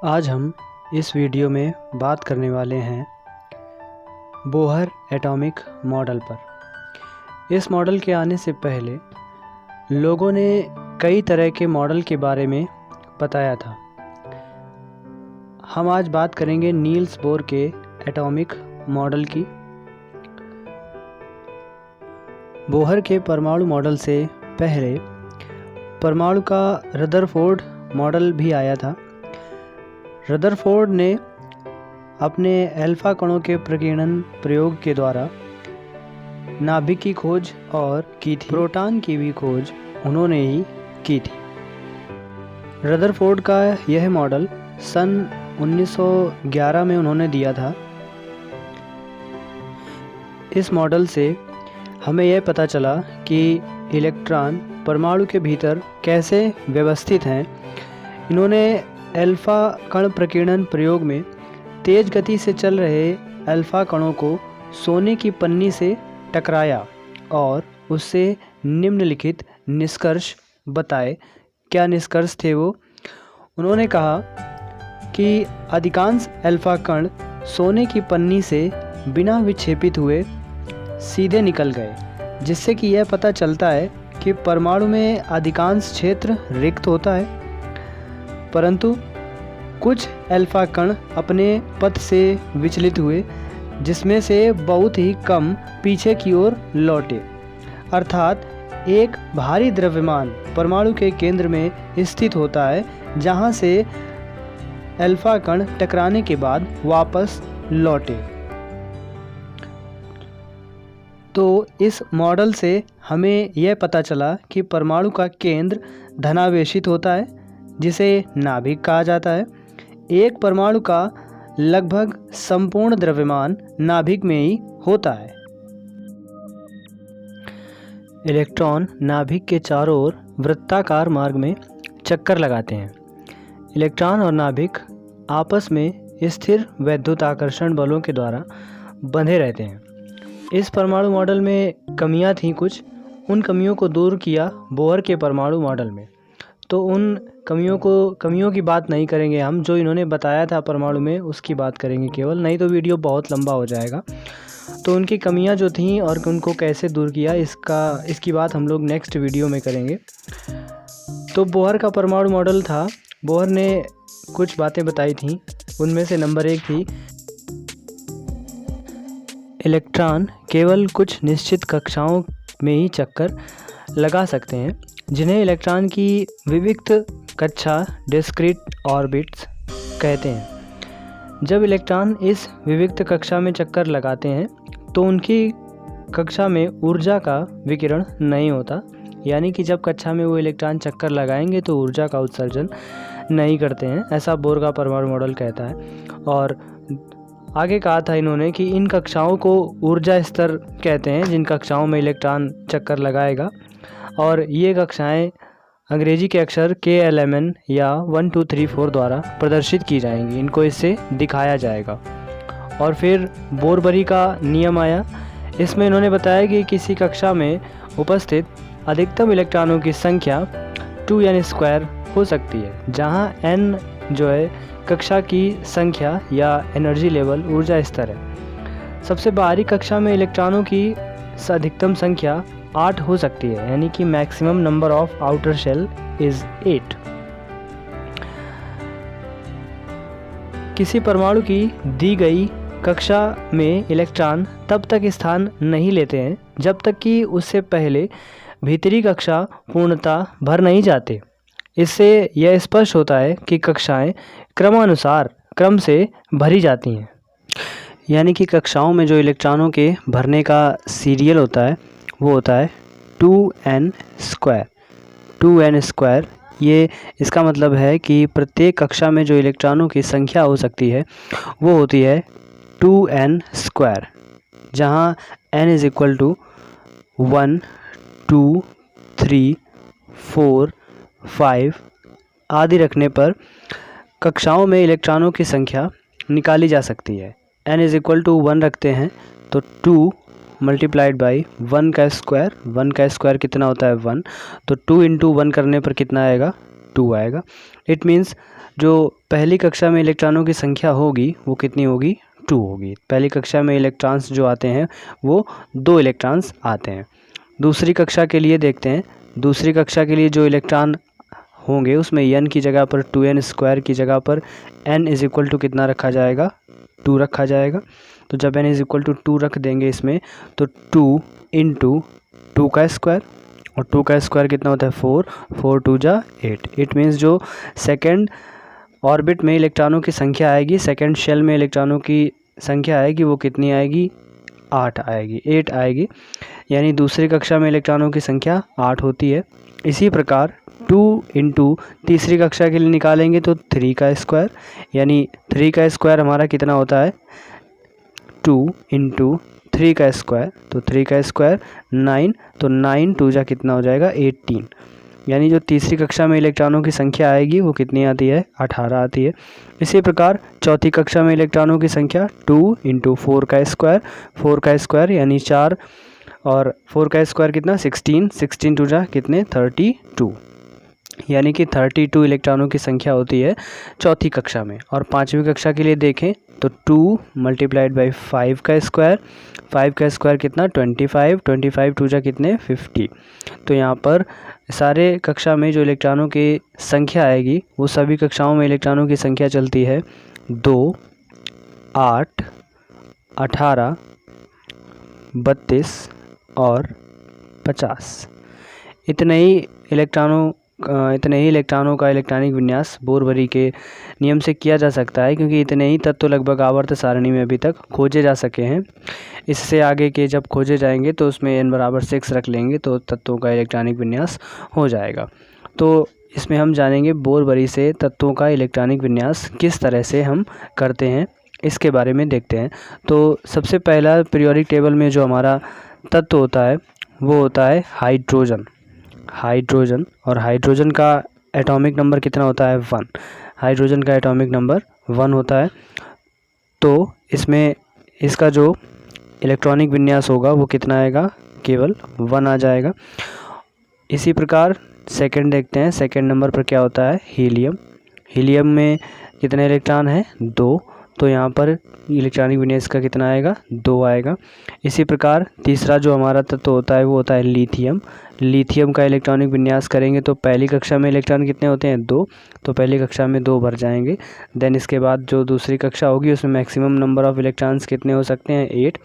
आज हम इस वीडियो में बात करने वाले हैं बोहर एटॉमिक मॉडल पर। इस मॉडल के आने से पहले लोगों ने कई तरह के मॉडल के बारे में बताया था। हम आज बात करेंगे नील्स बोर के एटॉमिक मॉडल की। बोहर के परमाणु मॉडल से पहले परमाणु का रदरफोर्ड मॉडल भी आया था। रदरफोर्ड ने अपने अल्फा कणों के प्रकीर्णन प्रयोग के द्वारा नाभिक की खोज की थी। प्रोटॉन की भी खोज उन्होंने ही की थी। रदरफोर्ड का यह मॉडल सन 1911 में उन्होंने दिया था। इस मॉडल से हमें यह पता चला कि इलेक्ट्रॉन परमाणु के भीतर कैसे व्यवस्थित हैं। इन्होंने अल्फा कण प्रकीर्णन प्रयोग में तेज गति से चल रहे अल्फा कणों को सोने की पन्नी से टकराया और उससे निम्नलिखित निष्कर्ष बताए। क्या निष्कर्ष थे वो? उन्होंने कहा कि अधिकांश अल्फा कण सोने की पन्नी से बिना विक्षेपित हुए सीधे निकल गए, जिससे कि यह पता चलता है कि परमाणु में अधिकांश क्षेत्र रिक्त होता है, परंतु कुछ अल्फा कण अपने पथ से विचलित हुए, जिसमें से बहुत ही कम पीछे की ओर लौटे। अर्थात एक भारी द्रव्यमान परमाणु के केंद्र में स्थित होता है, जहां से अल्फा कण टकराने के बाद वापस लौटे। तो इस मॉडल से हमें यह पता चला कि परमाणु का केंद्र धनावेशित होता है, जिसे नाभिक कहा जाता है। एक परमाणु का लगभग संपूर्ण द्रव्यमान नाभिक में ही होता है। इलेक्ट्रॉन नाभिक के चारों ओर वृत्ताकार मार्ग में चक्कर लगाते हैं। इलेक्ट्रॉन और नाभिक आपस में स्थिर वैद्युताकर्षण बलों के द्वारा बंधे रहते हैं। इस परमाणु मॉडल में कमियां थीं कुछ, उन कमियों को दूर किया बोहर के परमाणु मॉडल में। तो उन कमियों की बात नहीं करेंगे हम, जो इन्होंने बताया था परमाणु में उसकी बात करेंगे केवल, नहीं तो वीडियो बहुत लंबा हो जाएगा। तो उनकी कमियां जो थीं और उनको कैसे दूर किया इसकी बात हम लोग नेक्स्ट वीडियो में करेंगे। तो बोहर का परमाणु मॉडल था। बोहर ने कुछ बातें बताई थीं, उनमें से नंबर 1 थी इलेक्ट्रॉन केवल कुछ निश्चित कक्षाओं में ही चक्कर लगा सकते हैं, जिन्हें इलेक्ट्रॉन की विविक्त कक्षा डिस्क्रीट ऑर्बिट्स कहते हैं। जब इलेक्ट्रॉन इस विविक्त कक्षा में चक्कर लगाते हैं तो उनकी कक्षा में ऊर्जा का विकिरण नहीं होता, यानी कि जब कक्षा में वो इलेक्ट्रॉन चक्कर लगाएंगे तो ऊर्जा का उत्सर्जन नहीं करते हैं, ऐसा बोहर का परमाणु मॉडल कहता है। और आगे कहा था इन्होंने कि इन कक्षाओं को ऊर्जा स्तर कहते हैं, जिन कक्षाओं में इलेक्ट्रॉन चक्कर लगाएगा, और ये कक्षाएं अंग्रेजी के अक्षर KLMN या 1 2 3 4 द्वारा प्रदर्शित की जाएंगी। इनको इससे दिखाया जाएगा। और फिर बोरबरी का नियम आया। इसमें इन्होंने बताया कि किसी कक्षा में उपस्थित अधिकतम इलेक्ट्रॉनों की संख्या 2n² हो सकती है, जहां n जो है कक्षा की संख्या या एनर्जी लेवल ऊर्जा स्तर है। सबसे बाहरी कक्षा में इलेक्ट्रॉनों की अधिकतम संख्या 8 हो सकती है, यानी कि maximum number of outer shell is 8। किसी परमाणु की दी गई कक्षा में इलेक्ट्रॉन तब तक स्थान नहीं लेते हैं जब तक कि उससे पहले भीतरी कक्षा पूर्णतः भर नहीं जाते। इससे यह स्पष्ट होता है कि कक्षाएं क्रमानुसार क्रम से भरी जाती हैं, यानी कि कक्षाओं में जो इलेक्ट्रॉनों के भरने का सीरियल होता है वो होता है 2n²। 2n², ये इसका मतलब है कि प्रत्येक कक्षा में जो इलेक्ट्रॉनों की संख्या हो सकती है वो होती है 2n², जहाँ n = 1 2 3 4 5 आदि रखने पर कक्षाओं में इलेक्ट्रॉनों की संख्या निकाली जा सकती है। n = 1 रखते हैं तो 2 मल्टीप्लाइड बाई 1 का स्क्वायर। 1 का स्क्वायर कितना होता है? 1। तो 2 × 1 करने पर कितना आएगा? 2 आएगा। इट मीन्स जो पहली कक्षा में इलेक्ट्रॉनों की संख्या होगी वो कितनी होगी, 2 होगी। पहली कक्षा में इलेक्ट्रॉन्स जो आते हैं वो 2 इलेक्ट्रॉन्स आते हैं। दूसरी कक्षा के लिए देखते हैं। दूसरी कक्षा के लिए जो इलेक्ट्रॉन होंगे उसमें n की जगह पर 2n² की जगह पर n इज इक्वल टू कितना रखा जाएगा, 2 रखा जाएगा। तो जब n इज इक्वल टू 2 रख देंगे इसमें तो 2 इंटू 2 का स्क्वायर, और 2 का स्क्वायर कितना होता है 4, 4 2 जा 8। इट मीन्स जो सेकेंड ऑर्बिट में इलेक्ट्रॉनों की संख्या आएगी, सेकेंड शेल में इलेक्ट्रॉनों की संख्या आएगी वो कितनी आएगी, 8 आएगी, 8 आएगी। यानी दूसरी कक्षा में इलेक्ट्रॉनों की संख्या 8 होती है। इसी प्रकार 2 इंटू तीसरी कक्षा के लिए निकालेंगे तो 3 का स्क्वायर, यानी 3 का स्क्वायर हमारा कितना होता है 2 इंटू 3 का स्क्वायर, तो 3 का स्क्वायर 9, तो 9 2 जा कितना हो जाएगा 18। यानी जो तीसरी कक्षा में इलेक्ट्रॉनों की संख्या आएगी वो कितनी आती है, 18 आती है। इसी प्रकार चौथी कक्षा में इलेक्ट्रॉनों की संख्या 2 इंटू 4 का स्क्वायर, 4 का स्क्वायर यानी 4, और 4 का स्क्वायर कितना 16, 16 2 जा कितने 32, यानी कि 32 इलेक्ट्रॉनों की संख्या होती है चौथी कक्षा में। और पाँचवीं कक्षा के लिए देखें तो 2 मल्टीप्लाइड बाई 5 का स्क्वायर, 5 का स्क्वायर कितना 25, 25 2 जा कितने 50। तो यहाँ पर सारे कक्षा में जो इलेक्ट्रॉनों की संख्या आएगी वो सभी कक्षाओं में इलेक्ट्रॉनों की संख्या चलती है 2, 8, 18, 32 और 50। इतने ही इलेक्ट्रॉनों का इलेक्ट्रॉनिक विन्यास बोरबरी के नियम से किया जा सकता है, क्योंकि इतने ही तत्व लगभग आवर्त सारणी में अभी तक खोजे जा सके हैं। इससे आगे के जब खोजे जाएंगे तो उसमें n बराबर 6 रख लेंगे तो तत्वों का इलेक्ट्रॉनिक विन्यास हो जाएगा। तो इसमें हम जानेंगे बोरबरी से तत्वों का इलेक्ट्रॉनिक विन्यास किस तरह से हम करते हैं, इसके बारे में देखते हैं। तो सबसे पहला पीरियोडिक टेबल में जो हमारा तत्व होता है वो होता है हाइड्रोजन। और हाइड्रोजन का एटॉमिक नंबर कितना होता है 1। हाइड्रोजन का एटॉमिक नंबर 1 होता है। तो इसमें इसका जो इलेक्ट्रॉनिक विन्यास होगा वो कितना आएगा, केवल 1 आ जाएगा। इसी प्रकार सेकंड देखते हैं। सेकंड नंबर पर क्या होता है हीलियम में कितने इलेक्ट्रॉन हैं 2, तो यहाँ पर इलेक्ट्रॉनिक विन्यास का कितना आएगा 2 आएगा। इसी प्रकार तीसरा जो हमारा तत्व होता है वो होता है लिथियम का इलेक्ट्रॉनिक विन्यास करेंगे तो पहली कक्षा में इलेक्ट्रॉन कितने होते हैं 2, तो पहली कक्षा में 2 भर जाएंगे। देन इसके बाद जो दूसरी कक्षा होगी उसमें मैक्सिमम नंबर ऑफ़ इलेक्ट्रॉन्स कितने हो सकते हैं 8।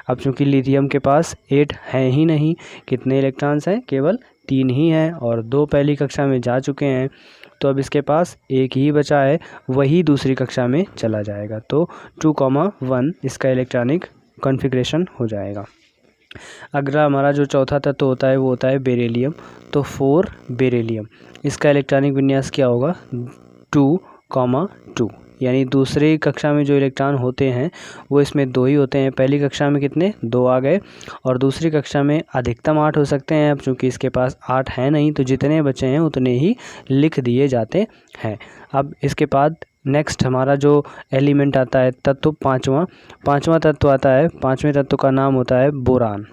अब चूँकि लिथियम के पास 8 हैं ही नहीं, कितने इलेक्ट्रॉन्स हैं केवल 3 ही हैं, और 2 पहली कक्षा में जा चुके हैं, तो अब इसके पास 1 ही बचा है, वही दूसरी कक्षा में चला जाएगा। तो 2,1 इसका इलेक्ट्रॉनिक कॉन्फ़िगरेशन हो जाएगा। अगला हमारा जो चौथा तत्व होता है वो होता है बेरिलियम। तो 4 बेरिलियम, इसका इलेक्ट्रॉनिक विन्यास क्या होगा 2,2, यानी दूसरी कक्षा में जो इलेक्ट्रॉन होते हैं वो इसमें 2 ही होते हैं। पहली कक्षा में कितने 2 आ गए, और दूसरी कक्षा में अधिकतम 8 हो सकते हैं। अब चूँकि इसके पास 8 है नहीं तो जितने बचे हैं उतने ही लिख दिए जाते हैं। अब इसके बाद नेक्स्ट हमारा जो एलिमेंट आता है तत्व पाँचवा तत्व आता है। पाँचवें तत्व का नाम होता है बोरान।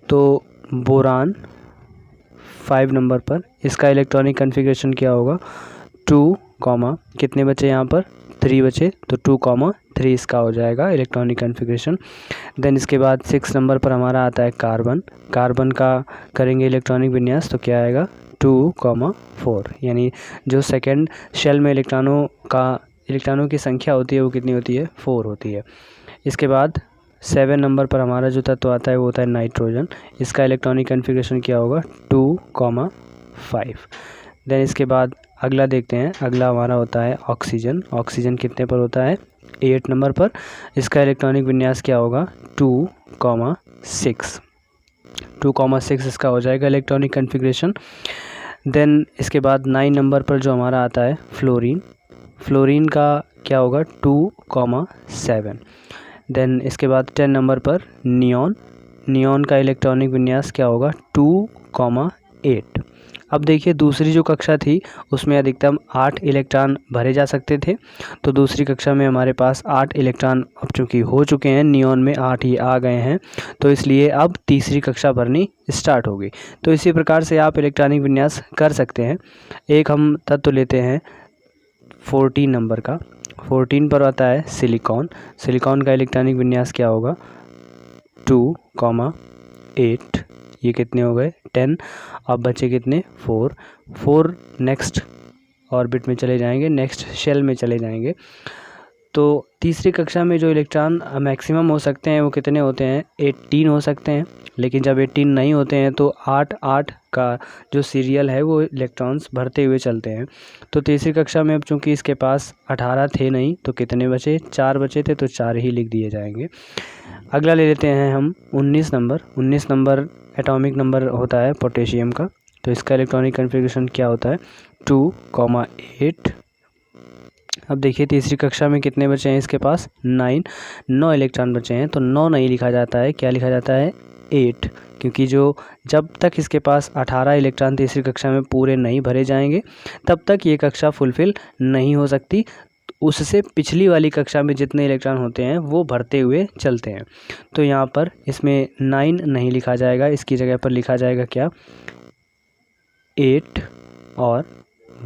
तो बोरान 5 नंबर पर इसका इलेक्ट्रॉनिक कॉन्फ़िगरेशन क्या होगा 2, कितने बचे यहाँ पर 3 बचे, तो 2,3 इसका हो जाएगा इलेक्ट्रॉनिक कॉन्फ़िगरेशन। देन इसके बाद 6 नंबर पर हमारा आता है कार्बन का करेंगे इलेक्ट्रॉनिक विन्यास तो क्या आएगा 2,4, यानी जो सेकेंड शेल में इलेक्ट्रॉनों की संख्या होती है वो कितनी होती है 4 होती है। इसके बाद 7 नंबर पर हमारा जो तत्व आता है वो होता है नाइट्रोजन। इसका इलेक्ट्रॉनिक कॉन्फ़िगरेशन क्या होगा 2,5। देन इसके बाद अगला देखते हैं। अगला हमारा होता है ऑक्सीजन कितने पर होता है 8 नंबर पर। इसका इलेक्ट्रॉनिक विन्यास क्या होगा 2,6 इसका हो जाएगा इलेक्ट्रॉनिक कॉन्फ़िगरेशन। देन इसके बाद 9 नंबर पर जो हमारा आता है फ्लोरीन का क्या होगा 2,7। देन इसके बाद 10 नंबर पर नियॉन का इलेक्ट्रॉनिक विन्यास क्या होगा 2,8। अब देखिए दूसरी जो कक्षा थी उसमें अधिकतम 8 इलेक्ट्रॉन भरे जा सकते थे, तो दूसरी कक्षा में हमारे पास 8 इलेक्ट्रॉन अब चूँकि हो चुके हैं, नियॉन में 8 ही आ गए हैं, तो इसलिए अब तीसरी कक्षा भरनी स्टार्ट होगी। तो इसी प्रकार से आप इलेक्ट्रॉनिक विन्यास कर सकते हैं। एक हम तत्व लेते हैं 14 नंबर का। 14 पर आता है सिलिकॉन। सिलिकॉन का इलेक्ट्रॉनिक विन्यास क्या होगा? 2,8। ये कितने हो गए? 10। अब बचे कितने? 4 नेक्स्ट ऑर्बिट में चले जाएंगे, नेक्स्ट शेल में चले जाएंगे। तो तीसरी कक्षा में जो इलेक्ट्रॉन मैक्सिमम हो सकते हैं वो कितने होते हैं? 18 हो सकते हैं। लेकिन जब 18 नहीं होते हैं तो 8 का जो सीरियल है वो इलेक्ट्रॉन्स भरते हुए चलते हैं। तो तीसरी कक्षा में अब चूँकि इसके पास 18 थे नहीं तो कितने बचे? 4 बचे थे, तो 4 ही लिख दिए जाएंगे। अगला ले लेते हैं हम 19 नंबर। 19 नंबर एटॉमिक नंबर होता है पोटेशियम का। तो इसका इलेक्ट्रॉनिक कन्फिग्रेशन क्या होता है? 2,8। अब देखिए तीसरी कक्षा में कितने बचे हैं इसके पास? 9 इलेक्ट्रॉन बचे हैं। तो 9 नहीं लिखा जाता है, क्या लिखा जाता है? 8, क्योंकि जब तक इसके पास 18 इलेक्ट्रॉन तीसरी कक्षा में पूरे नहीं भरे जाएंगे तब तक ये कक्षा फुलफ़िल नहीं हो सकती। उससे पिछली वाली कक्षा में जितने इलेक्ट्रॉन होते हैं वो भरते हुए चलते हैं। तो यहाँ पर इसमें 9 नहीं लिखा जाएगा, इसकी जगह पर लिखा जाएगा क्या? 8 और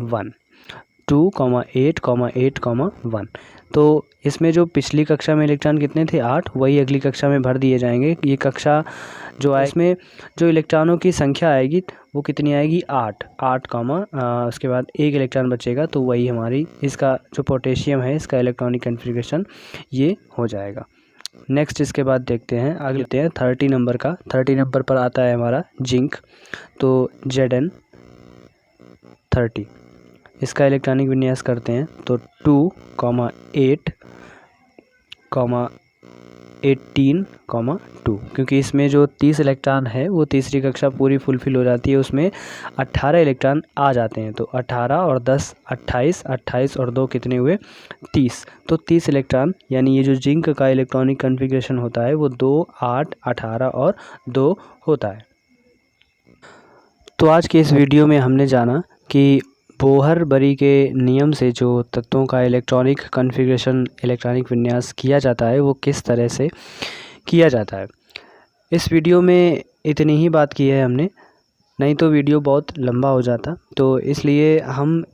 1। 2,8,8,1। तो इसमें जो पिछली कक्षा में इलेक्ट्रॉन कितने थे? 8, वही अगली कक्षा में भर दिए जाएंगे। ये कक्षा जो है इसमें जो इलेक्ट्रॉनों की संख्या आएगी वो कितनी आएगी? 8 उसके बाद 1 इलेक्ट्रॉन बचेगा, तो वही हमारी इसका जो पोटेशियम है इसका इलेक्ट्रॉनिक कन्फिग्रेशन ये हो जाएगा। नेक्स्ट इसके बाद देखते हैं, आगे लेते हैं 30 नंबर का। 30 नंबर पर आता है हमारा जिंक। तो Zn30। इसका इलेक्ट्रॉनिक विन्यास करते हैं तो 2,8,18,2, क्योंकि इसमें जो 30 इलेक्ट्रॉन है वो तीसरी कक्षा पूरी फुलफ़िल हो जाती है, उसमें 18 इलेक्ट्रॉन आ जाते हैं। तो 18 और 10 28, 28 और 2 कितने हुए? 30। तो 30 इलेक्ट्रॉन, यानी ये जो जिंक का इलेक्ट्रॉनिक कन्फिग्रेशन होता है वो 2, 8, 18 और 2 होता है। तो आज के इस वीडियो में हमने जाना कि बोहर-बरी के नियम से जो तत्वों का इलेक्ट्रॉनिक कन्फिग्रेशन, इलेक्ट्रॉनिक विन्यास किया जाता है वो किस तरह से किया जाता है। इस वीडियो में इतनी ही बात की है हमने, नहीं तो वीडियो बहुत लंबा हो जाता। तो इसलिए हम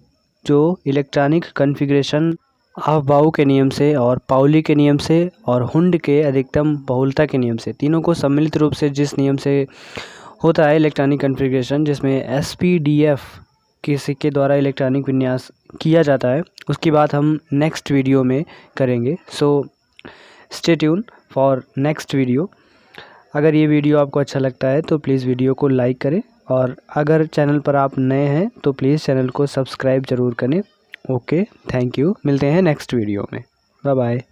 जो इलेक्ट्रॉनिक कन्फिग्रेशन अफबाउ के नियम से और पाउली के नियम से और हुंड के अधिकतम बहुलता के नियम से, तीनों को सम्मिलित रूप से जिस नियम से होता है इलेक्ट्रॉनिक कन्फिग्रेशन, जिसमें SPDF किसी के द्वारा इलेक्ट्रॉनिक विन्यास किया जाता है, उसकी बात हम नेक्स्ट वीडियो में करेंगे। So stay tune for next video. अगर ये वीडियो आपको अच्छा लगता है तो प्लीज़ वीडियो को लाइक करें, और अगर चैनल पर आप नए हैं तो प्लीज़ चैनल को सब्सक्राइब ज़रूर करें। Okay, thank you. मिलते हैं नेक्स्ट वीडियो में। Bye bye.